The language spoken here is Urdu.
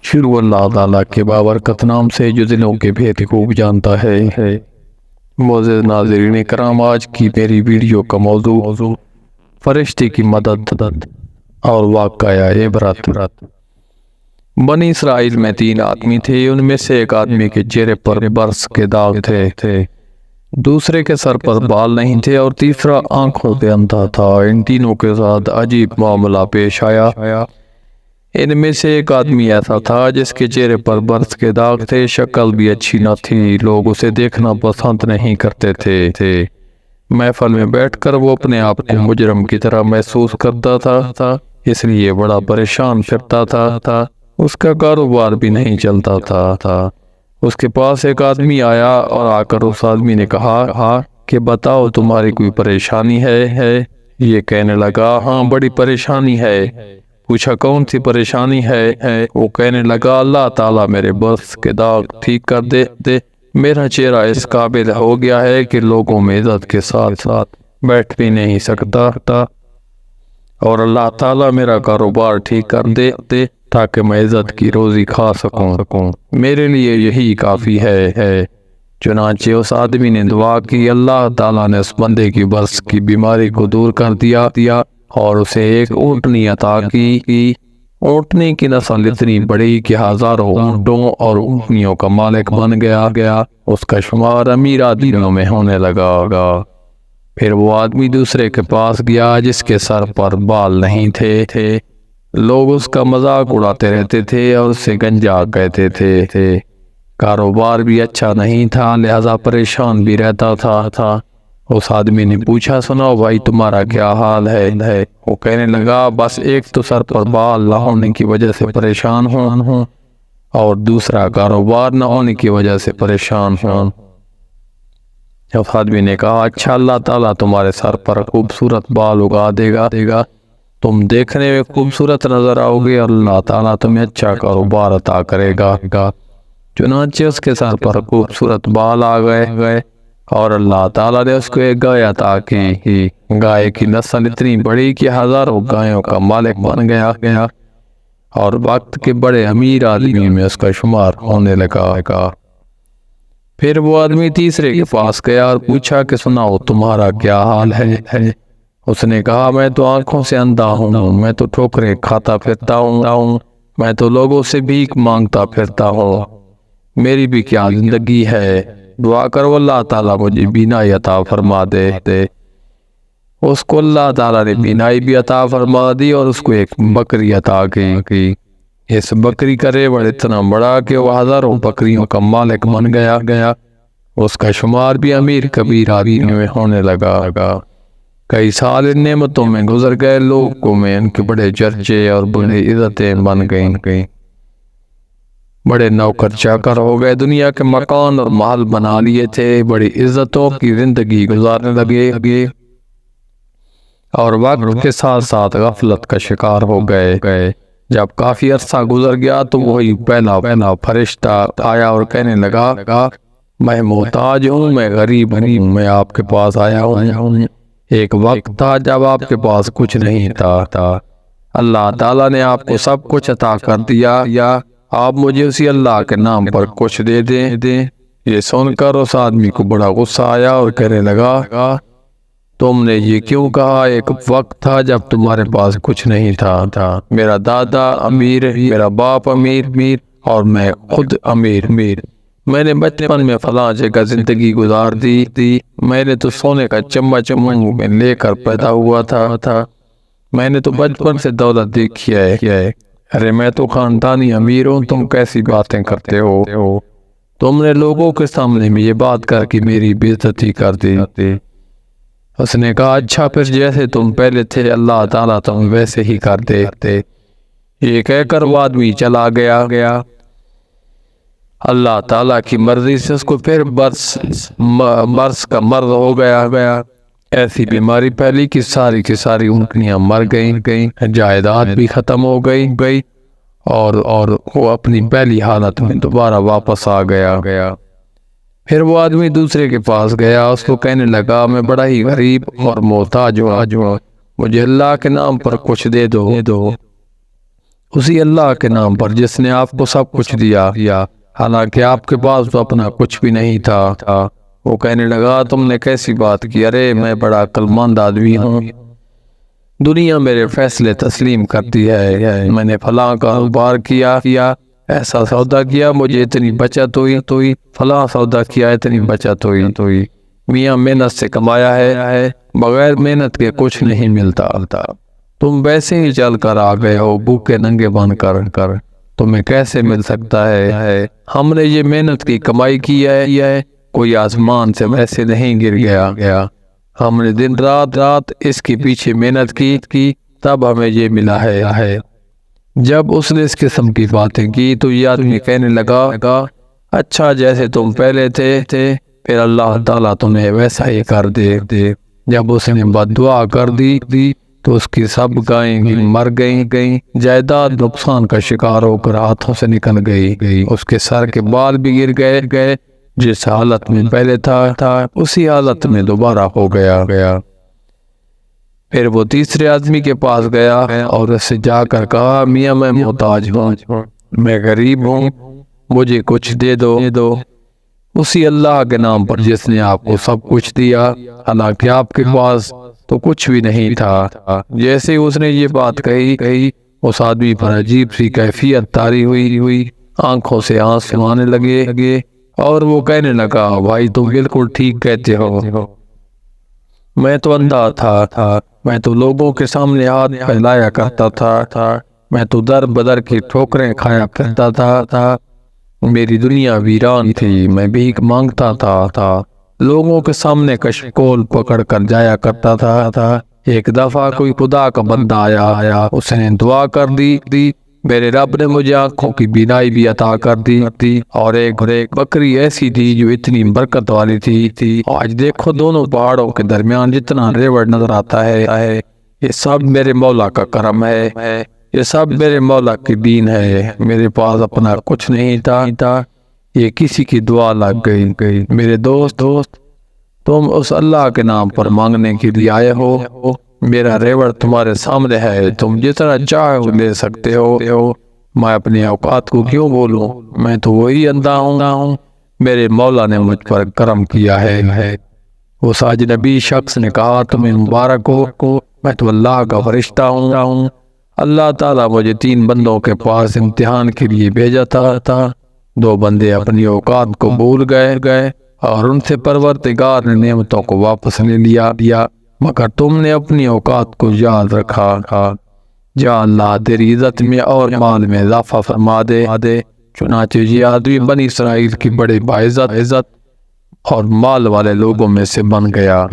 شروع اللہ تعالیٰ کے بابرکت نام سے جو دلوں کے بھید خوب جانتا ہے۔ معزز ناظرین کرام، آج کی میری ویڈیو کا موضوع فرشتے کی مدد اور واقعہ عبرت۔ بنی اسرائیل میں 3 آدمی تھے۔ ان میں سے ایک آدمی کے چہرے پر برس کے داغ تھے، دوسرے کے سر پر بال نہیں تھے اور تیسرا آنکھوں سے اندھا تھا۔ ان تینوں کے ساتھ عجیب معاملہ پیش آیا۔ ان میں سے ایک آدمی ایسا تھا جس کے چہرے پر برس کے داغ تھے، شکل بھی اچھی نہ تھی، لوگ اسے دیکھنا پسند نہیں کرتے تھے۔ محفل میں بیٹھ کر وہ اپنے آپ کو مجرم کی طرح محسوس کرتا تھا، اس لیے بڑا پریشان پھرتا تھا۔ اس کا کاروبار بھی نہیں چلتا تھا۔ اس کے پاس ایک آدمی آیا اور آ کر اس آدمی نے کہا کہ بتاؤ تمہاری کوئی پریشانی ہے؟ یہ کہنے لگا ہاں بڑی پریشانی ہے۔ پوچھا کون سی پریشانی ہے؟ وہ کہنے لگا اللہ تعالیٰ میرے برس کے داغ ٹھیک کر دے۔ میرا چہرہ اس قابل ہو گیا ہے کہ لوگوں میں عزت کے ساتھ بیٹھ بھی نہیں سکتا، اور اللہ تعالیٰ میرا کاروبار ٹھیک کر دے تاکہ میں عزت کی روزی کھا سکوں۔ میرے لیے یہی کافی ہے۔ چنانچہ اس آدمی نے دعا کی، اللہ تعالیٰ نے اس بندے کی برس کی بیماری کو دور کر دیا اور اسے ایک اونٹنی عطا کی۔ اونٹنی کی نسل اتنی بڑی کہ ہزاروں اونٹوں اور اونٹنیوں کا مالک بن گیا۔ اس کا شمار امیر آدمیوں میں ہونے لگا۔ پھر وہ آدمی دوسرے کے پاس گیا جس کے سر پر بال نہیں تھے۔ لوگ اس کا مذاق اڑاتے رہتے تھے اور اسے گنجا کہتے تھے۔ کاروبار بھی اچھا نہیں تھا، لہذا پریشان بھی رہتا تھا۔ اس آدمی نے پوچھا سناؤ بھائی تمہارا کیا حال ہے؟ وہ کہنے لگا بس ایک تو سر پر بال نہ ہونے کی وجہ سے پریشان ہوں اور دوسرا کاروبار نہ ہونے کی وجہ سے پریشان ہوں۔ اس آدمی نے کہا اچھا اللہ تعالیٰ تمہارے سر پر خوبصورت بال اگا دے گا، تم دیکھنے میں خوبصورت نظر آؤ گے، اللہ تعالیٰ تمہیں اچھا کاروبار عطا کرے گا۔ چنانچہ اس کے سر پر خوبصورت بال آ گئے اور اللہ تعالیٰ نے اس کو ایک گائے عطا کی۔ گائے کی نسل اتنی بڑی کہ ہزاروں گایوں کا مالک بن گیا اور وقت کے بڑے امیر آدمیوں میں اس کا شمار ہونے لگا۔ پھر وہ آدمی تیسرے کے پاس گیا اور پوچھا کہ سناؤ تمہارا کیا حال ہے؟ اس نے کہا میں تو آنکھوں سے اندھا ہوں، میں تو ٹھوکریں کھاتا پھرتا ہوں، میں تو لوگوں سے بھیک مانگتا پھرتا ہوں، میری بھی کیا زندگی ہے، دعا کرو اللہ تعالیٰ مجھے بینائی عطا فرما دے۔ اس کو اللہ تعالیٰ نے بینائی بھی عطا فرما دی اور اس کو ایک بکری عطا کی۔ اس بکری کا ریوڑ اتنا بڑا کہ وہ ہزاروں بکریوں کا مالک بن گیا۔ اس کا شمار بھی امیر کبیر آدمیوں میں ہونے لگا۔ کئی سال ان نعمتوں میں گزر گئے، لوگوں میں ان کے بڑے چرچے اور بڑی عزتیں بن گئیں، بڑے نوکر چاکر ہو گئے، دنیا کے مکان اور محل بنا لیے تھے، بڑی عزتوں کی زندگی گزارنے لگے اور وقت کے ساتھ ساتھ غفلت کا شکار ہو گئے۔ جب کافی عرصہ گزر گیا تو وہی پہلا فرشتہ آیا اور کہنے لگا میں محتاج ہوں، میں غریب ہوں، میں آپ کے پاس آیا ہوں۔ ایک وقت تھا جب آپ کے پاس کچھ نہیں تھا، اللہ تعالیٰ نے آپ کو سب کچھ عطا کر دیا، یا آپ مجھے اسی اللہ کے نام پر کچھ دے دیں۔ یہ سن کر اس آدمی کو بڑا غصہ آیا اور کہنے لگا تم نے یہ کیوں کہا؟ ایک وقت تھا جب تمہارے پاس کچھ نہیں تھا، میرا دادا امیر، میرا باپ امیر اور میں خود امیر۔ میں نے بچپن میں فلاں جگہ زندگی گزار دی، میں نے تو سونے کا چمچ منہ میں لے کر پیدا ہوا تھا، میں نے تو بچپن سے دولت دیکھی ہے، ارے میں تو خاندانی امیر ہوں، تم کیسی باتیں کرتے ہو؟ تم نے لوگوں کے سامنے میں یہ بات کر کے میری بے عزتی کر دی۔ اس نے کہا اچھا پھر جیسے تم پہلے تھے اللہ تعالیٰ تم ویسے ہی کر دے۔ یہ کہہ کر وہ آدمی چلا گیا۔ اللہ تعالیٰ کی مرضی سے اس کو پھر برس کا مرض ہو گیا۔ ایسی بیماری پھیلی کہ ساری اونٹنیاں مر گئیں، جائیداد بھی ختم ہو گئی اور وہ اپنی پہلی حالت میں دوبارہ واپس آ گیا۔ پھر وہ آدمی دوسرے کے پاس گیا، اس کو کہنے لگا میں بڑا ہی غریب اور محتاج ہوں، مجھے اللہ کے نام پر کچھ دے دو۔ اسی اللہ کے نام پر جس نے آپ کو سب کچھ دیا، حالانکہ آپ کے پاس تو اپنا کچھ بھی نہیں تھا۔ وہ کہنے لگا تم نے کیسی بات کی؟ ارے میں بڑا عقل مند آدمی ہوں، دنیا میرے فیصلے تسلیم کرتی ہے۔ میں نے فلاں کاروبار کیا، ایسا سودا کیا، مجھے اتنی بچت ہوئی، فلاں سودا کیا، اتنی بچت ہوئی۔ میاں محنت سے کمایا ہے، بغیر محنت کے کچھ نہیں ملتا۔ تم ویسے ہی چل کر آ گئے ہو بھوکے ننگے بن کر، تمہیں کیسے مل سکتا ہے؟ ہم نے یہ محنت کی کمائی کی ہے، کوئی آسمان سے ویسے نہیں گر گیا۔ ہم نے دن رات اس کے پیچھے محنت کی، تب ہمیں یہ ملا ہے۔ جب اس نے اس قسم کی باتیں کی تو یہ آدمی کہنے لگا اچھا جیسے تم پہلے تھے پھر اللہ تعالیٰ تمہیں ویسا ہی کر دے۔ جب اس نے بد دعا کر دی تو اس کی سب گائیں مر گئیں، جائیداد نقصان کا شکار ہو کر ہاتھوں سے نکل گئی، اس کے سر کے بال بھی گر گئے، جس حالت میں پہلے تھا اسی حالت میں دوبارہ ہو گیا۔ پھر وہ تیسرے آدمی کے پاس گیا اور اس سے جا کر کہا میاں میں محتاج ہوں، میں غریب ہوں، مجھے کچھ دے دو۔ اسی اللہ کے نام پر جس نے آپ کو سب کچھ دیا، حالانکہ آپ کے پاس تو کچھ بھی نہیں تھا۔ جیسے اس نے یہ بات کہی اس آدمی پر عجیب سی کیفیت طاری ہوئی، آنکھوں سے آنسو آنے لگے اور وہ کہنے لگا بھائی تم بالکل ٹھیک کہتے ہو، میں تو اندھا تھا، میں تو لوگوں کے سامنے ہاتھ پھیلایا کرتا تھا، میں تو در بدر کی ٹھوکریں کھایا کرتا تھا، میری دنیا ویران تھی، میں بھیک مانگتا تھا، لوگوں کے سامنے کشکول پکڑ کر جایا کرتا تھا۔ ایک دفعہ کوئی خدا کا بندہ آیا، اس نے دعا کر دی، میرے رب نے مجھے آنکھوں کی بینائی بھی عطا کر دی، اور ایک بکری ایسی تھی جو اتنی برکت والی تھی۔ آج دیکھو دونوں پہاڑوں کے درمیان جتنا ریوڑ نظر آتا ہے، یہ سب میرے مولا کا کرم ہے، یہ سب میرے مولا کی دین ہے، میرے پاس اپنا کچھ نہیں تھا، یہ کسی کی دعا لگ گئی۔ میرے دوست تم اس اللہ کے نام پر مانگنے کے لیے آئے ہو، میرا ریوڑ تمہارے سامنے ہے، تم جتنا چاہو لے سکتے ہو، میں اپنی اوقات کو کیوں بولوں، میں تو وہی اندھا ہوں، میرے مولا نے مجھ پر کرم کیا ہے۔ اس اجنبی شخص نے کہا تمہیں مبارک ہو، میں تو اللہ کا فرشتہ ہوں، اللہ تعالیٰ مجھے 3 بندوں کے پاس امتحان کے لیے بھیجا تھا، 2 بندے اپنی اوقات کو بھول گئے اور ان سے پروردگار نے نعمتوں کو واپس لے لیا، مگر تم نے اپنی اوقات کو یاد رکھا۔ جا اللہ تیری عزت میں اور مال میں اضافہ فرما دے۔ چنانچہ یہ آدمی بنی اسرائیل کی بڑے باعزت اور مال والے لوگوں میں سے بن گیا۔